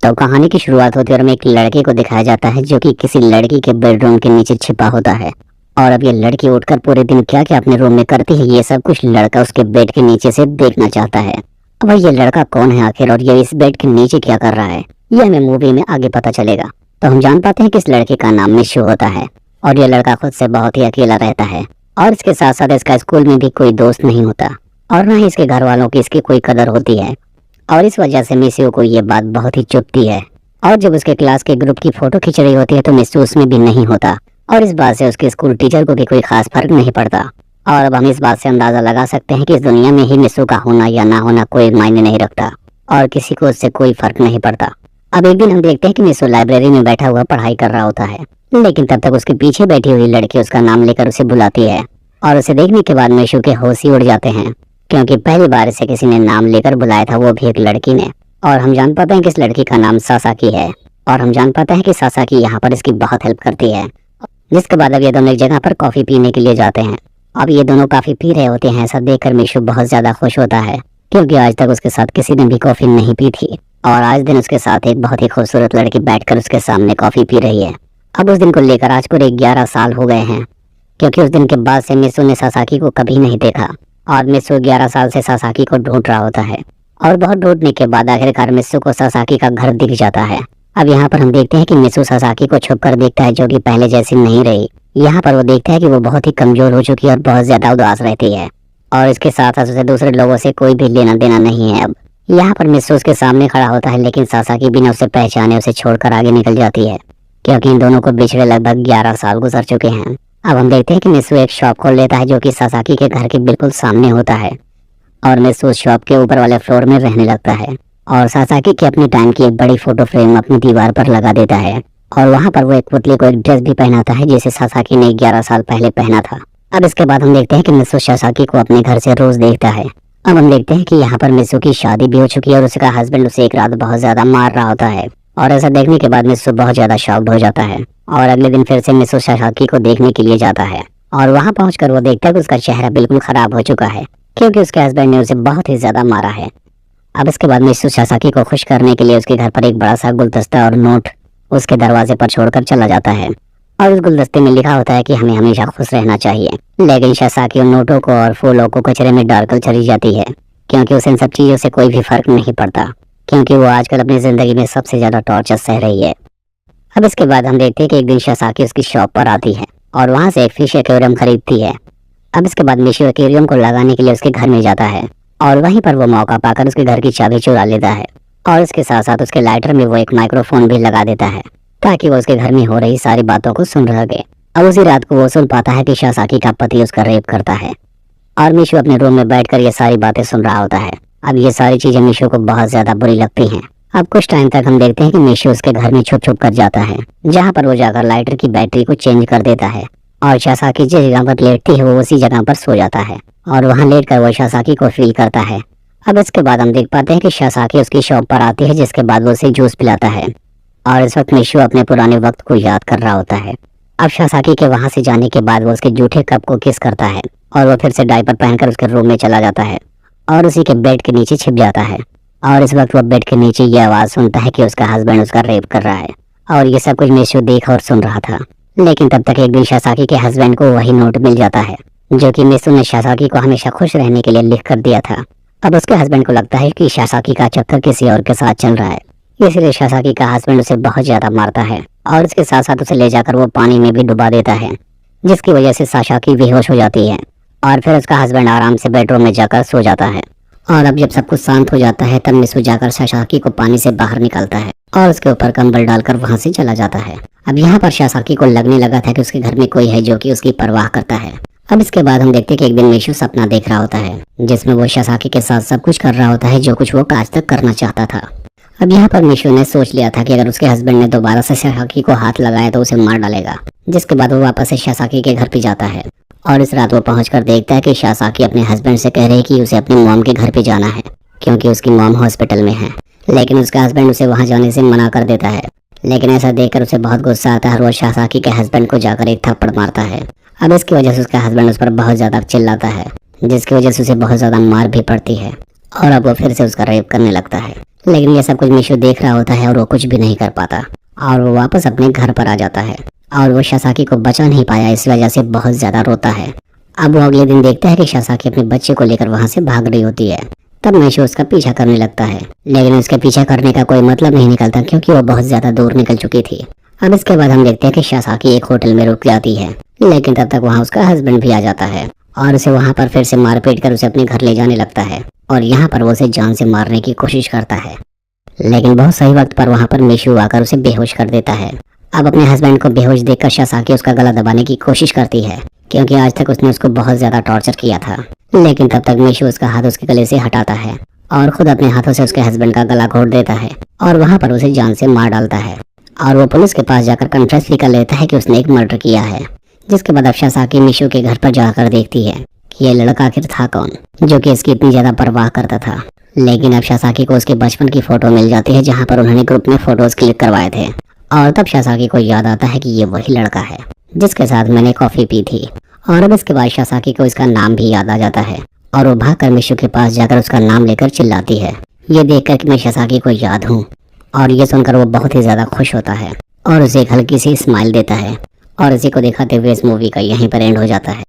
तो कहानी की शुरुआत होती है और हमें एक लड़के को दिखाया जाता है जो कि किसी लड़की के बेडरूम के नीचे छिपा होता है। और अब ये लड़की उठकर पूरे दिन क्या क्या अपने रूम में करती है, ये सब कुछ लड़का उसके बेड के नीचे से देखना चाहता है। अब ये लड़का कौन है आखिर और ये इस बेड के नीचे क्या कर रहा है, ये हमें मूवी में आगे पता चलेगा। तो हम जान पाते हैं कि इस लड़के का नाम मिशु होता है और ये लड़का खुद से बहुत ही अकेला रहता है और इसके साथ साथ इसका स्कूल में भी कोई दोस्त नहीं होता और ना ही इसके घर वालों की इसकी कोई कदर होती है। और इस वजह से मिशु को ये बात बहुत ही चुभती है और जब उसके क्लास के ग्रुप की फोटो खींच रही होती है तो मिशु उसमें भी नहीं होता और इस बात से उसके स्कूल टीचर को भी कोई खास फर्क नहीं पड़ता। और अब हम इस बात से अंदाजा लगा सकते हैं कि इस दुनिया में ही मिशु का होना या ना होना कोई मायने नहीं रखता और किसी को उससे कोई फर्क नहीं पड़ता। अब एक दिन हम देखते हैं कि मिशु लाइब्रेरी में बैठा हुआ पढ़ाई कर रहा होता है, लेकिन तब तक उसके पीछे बैठी हुई लड़की उसका नाम लेकर उसे बुलाती है और उसे देखने के बाद मिशु के होश ही उड़ जाते हैं क्योंकि पहली बार इसे किसी ने नाम लेकर बुलाया था, वो भी एक लड़की ने। और हम जान पाते हैं कि इस लड़की का नाम सासाकी है और हम जान पाते हैं कि सासाकी यहाँ पर इसकी बहुत हेल्प करती है। जिसके बाद अब ये दोनों एक जगह पर कॉफी पीने के लिए जाते हैं। अब ये दोनों काफी पी रहे होते हैं, ऐसा देखकर मिशु बहुत ज्यादा खुश होता है क्योंकि आज तक उसके साथ किसी ने भी कॉफी नहीं पी थी और आज दिन उसके साथ एक बहुत ही खूबसूरत लड़की बैठकर उसके सामने कॉफी पी रही है। अब उस दिन को लेकर आज पूरे 11 साल हो गए हैं क्योंकि उस दिन के बाद से मिशु ने सासाकी को कभी नहीं देखा और मिशु 11 साल से सासाकी को ढूंढ रहा होता है और बहुत ढूंढने के बाद आखिरकार मिशु को सासाकी का घर दिख जाता है। अब यहाँ पर हम देखते हैं कि मिशु सासाकी को छुपकर देखता है जो कि पहले जैसी नहीं रही। यहाँ पर वो देखता है कि वो बहुत ही कमजोर हो चुकी है और बहुत ज्यादा उदास रहती है और इसके साथ साथ उसे दूसरे लोगों से कोई भी लेना देना नहीं है। अब यहाँ पर मिशु उसके सामने खड़ा होता है लेकिन सासाकी बिना उसे पहचाने उसे छोड़कर आगे निकल जाती है क्योंकि इन दोनों को बिछड़े लगभग 11 साल गुजर चुके हैं। अब हम देखते हैं कि मिशु एक शॉप खोल लेता है जो कि सासाकी के घर के बिल्कुल सामने होता है और मिशु उस शॉप के ऊपर वाले फ्लोर में रहने लगता है और सासाकी की अपनी टाइम की एक बड़ी फोटो फ्रेम अपनी दीवार पर लगा देता है और वहाँ पर वो एक पुतली को एक ड्रेस भी पहनाता है जिसे सासाकी ने 11 साल पहले पहना था। अब इसके बाद हम देखते हैं कि मिशु सासाकी को अपने घर से रोज देखता है। अब हम देखते हैं कि यहाँ पर मिशु की शादी भी हो चुकी है और उसका हस्बैंड उसे एक रात बहुत ज्यादा मार रहा होता है और ऐसा देखने के बाद मिशु बहुत ज्यादा शॉक्ड हो जाता है और अगले दिन फिर से मिशु सासाकी को देखने के लिए जाता है और वहाँ पहुंचकर वो देखता है कि उसका चेहरा बिल्कुल खराब हो चुका है क्योंकि उसके हस्बैंड ने उसे बहुत ही ज्यादा मारा है। अब इसके बाद मिशु सासाकी को खुश करने के लिए उसके घर पर एक बड़ा सा गुलदस्ता और नोट उसके दरवाजे पर छोड़कर चला जाता है और उस गुलदस्ते में लिखा होता है कि हमें हमेशा खुश रहना चाहिए। लेकिन सासाकी उन नोटों को और फूलों को कचरे में डालकर चली जाती है क्योंकि उसे इन सब चीजों से कोई भी फर्क नहीं पड़ता क्योंकि वो आजकल अपनी जिंदगी में सबसे ज्यादा टॉर्चर सह रही है। अब इसके बाद हम देखते हैं कि एक दिन सासाकी उसकी शॉप पर आती है और वहाँ से एक फिश एक्वेरियम खरीदती है। अब इसके बाद मिशु एक्वेरियम को लगाने के लिए उसके घर में जाता है और वहीं पर वो मौका पाकर उसके घर की चाबी चुरा लेता है और इसके साथ साथ उसके लाइटर में वो एक माइक्रोफोन भी लगा देता है ताकि वो उसके घर में हो रही सारी बातों को सुन सके। अब उसी रात को वो सुन पाता है कि सासाकी का पति उसका रेप करता है और मिशु अपने रूम में बैठकर ये सारी बातें सुन रहा होता है। अब ये सारी चीजें मिशु को बहुत ज्यादा बुरी लगती हैं। अब कुछ टाइम तक हम देखते हैं कि मिशु उसके घर में छुप छुप कर जाता है जहाँ पर वो जाकर लाइटर की बैटरी को चेंज कर देता है और सासाकी जिस जगह पर लेटती है वो उसी जगह पर सो जाता है और वहाँ लेटकर वो सासाकी को फील करता है। अब इसके बाद हम देख पाते हैं कि सासाकी उसकी शॉप पर आती है जिसके बाद वो उसे जूस पिलाता है और इस वक्त मिशु अपने पुराने वक्त को याद कर रहा होता है। अब सासाकी के वहाँ से जाने के बाद वो उसके जूठे कप को किस करता है और वो फिर से डायपर पहनकर उसके रूम में चला जाता है और उसी के बेड के नीचे छिप जाता है और इस वक्त वो बेड के नीचे ये आवाज सुनता है कि उसका हस्बैंड उसका रेप कर रहा है और ये सब कुछ मिशु देख और सुन रहा था। लेकिन तब तक एक दिन सासाकी के हस्बैंड को वही नोट मिल जाता है जो कि मिशु ने सासाकी को हमेशा खुश रहने के लिए लिख कर दिया था। अब उसके हस्बैंड को लगता है कि सासाकी का चक्कर किसी और के साथ चल रहा है, इसलिए सासाकी का हस्बैंड उसे बहुत ज्यादा मारता है और इसके साथ साथ उसे ले जाकर वो पानी में भी डुबा देता है जिसकी वजह से सासाकी बेहोश हो जाती है और फिर उसका हस्बैंड आराम से बेडरूम में जाकर सो जाता है। और अब जब सब कुछ शांत हो जाता है तब मिशु जाकर सासाकी को पानी से बाहर निकालता है और उसके ऊपर कंबल डालकर वहां से चला जाता है। अब यहाँ पर सासाकी को लगने लगा था कि उसके घर में कोई है जो कि उसकी परवाह करता है। अब इसके बाद हम देखते हैं कि एक दिन मिशु सपना देख रहा होता है जिसमें वो सासाकी के साथ सब कुछ कर रहा होता है जो कुछ वो आज तक करना चाहता था। अब यहाँ पर मिशु ने सोच लिया था कि अगर उसके हस्बैंड ने दोबारा से सासाकी को हाथ लगाया तो उसे मार डालेगा, जिसके बाद वो वापस से सासाकी के घर पे जाता है और इस रात वो पहुंचकर देखता है कि सासाकी अपने हस्बैंड से कह रही है कि उसे अपनी मॉम के घर पे जाना है क्योंकि उसकी मॉम हॉस्पिटल में है। लेकिन उसका हस्बैंड उसे वहां जाने से मना कर देता है। लेकिन ऐसा देखकर उसे बहुत गुस्सा आता है और वो सासाकी के हस्बैंड को जाकर एक थप्पड़ मारता है। अब इसकी वजह से उसका हस्बैंड उस पर बहुत ज्यादा चिल्लाता है जिसकी वजह से उसे बहुत ज्यादा मार भी पड़ती है और अब वो फिर से उसका रेप करने लगता है। लेकिन ये सब कुछ मिशु देख रहा होता है और वो कुछ भी नहीं कर पाता और वो वापस अपने घर पर आ जाता है और वो शासाकी को बचा नहीं पाया, इस वजह से बहुत ज्यादा रोता है। अब वो अगले दिन देखता है कि शासाकी अपने बच्चे को लेकर वहां से भाग रही होती है। तब मिशु उसका पीछा करने लगता है, लेकिन उसके पीछा करने का कोई मतलब नहीं निकलता क्योंकि वो बहुत ज्यादा दूर निकल चुकी थी। अब इसके बाद हम देखते हैं कि शासाकी एक होटल में रुक जाती है, लेकिन तब तक वहाँ उसका हस्बैंड भी आ जाता है और उसे वहाँ पर फिर से मार पीट कर उसे अपने घर ले जाने लगता है और यहाँ पर वो उसे जान से मारने की कोशिश करता है। लेकिन बहुत सही वक्त पर वहाँ पर मिशु आकर उसे बेहोश कर देता है। अब अपने हस्बैंड को बेहोश देखकर शासाकी उसका गला दबाने की कोशिश करती है क्योंकि आज तक उसने उसको बहुत ज्यादा टॉर्चर किया था। लेकिन तब तक मिशु उसका हाथ उसके गले से हटाता है और खुद अपने हाथों से उसके हस्बैंड का गला घोट देता है और वहाँ पर उसे जान से मार डालता है। और वो पुलिस के पास जाकर कन्फेस भी कर लेता है कि उसने एक मर्डर किया है। जिसके बाद अब शासाकी मिशु के घर पर जाकर देखती है कि ये लड़का आखिर था कौन जो कि इसकी इतनी ज्यादा परवाह करता था। लेकिन अब शासाकी को उसके बचपन की फोटो मिल जाती है जहाँ पर उन्होंने ग्रुप में फोटोज क्लिक करवाए थे और तब शासाकी को याद आता है कि ये वही लड़का है जिसके साथ मैंने कॉफी पी थी। और अब इसके बाद शासाकी को इसका नाम भी याद आ जाता है और वो भागकर मिशु के पास जाकर उसका नाम लेकर चिल्लाती है, ये देखकर कि मैं शासाकी को याद हूँ। और ये सुनकर वो बहुत ही ज्यादा खुश होता है और उसे एक हल्की सी स्माइल देता है और इसी को दिखाते हुए इस मूवी का यहीं पर एंड हो जाता है।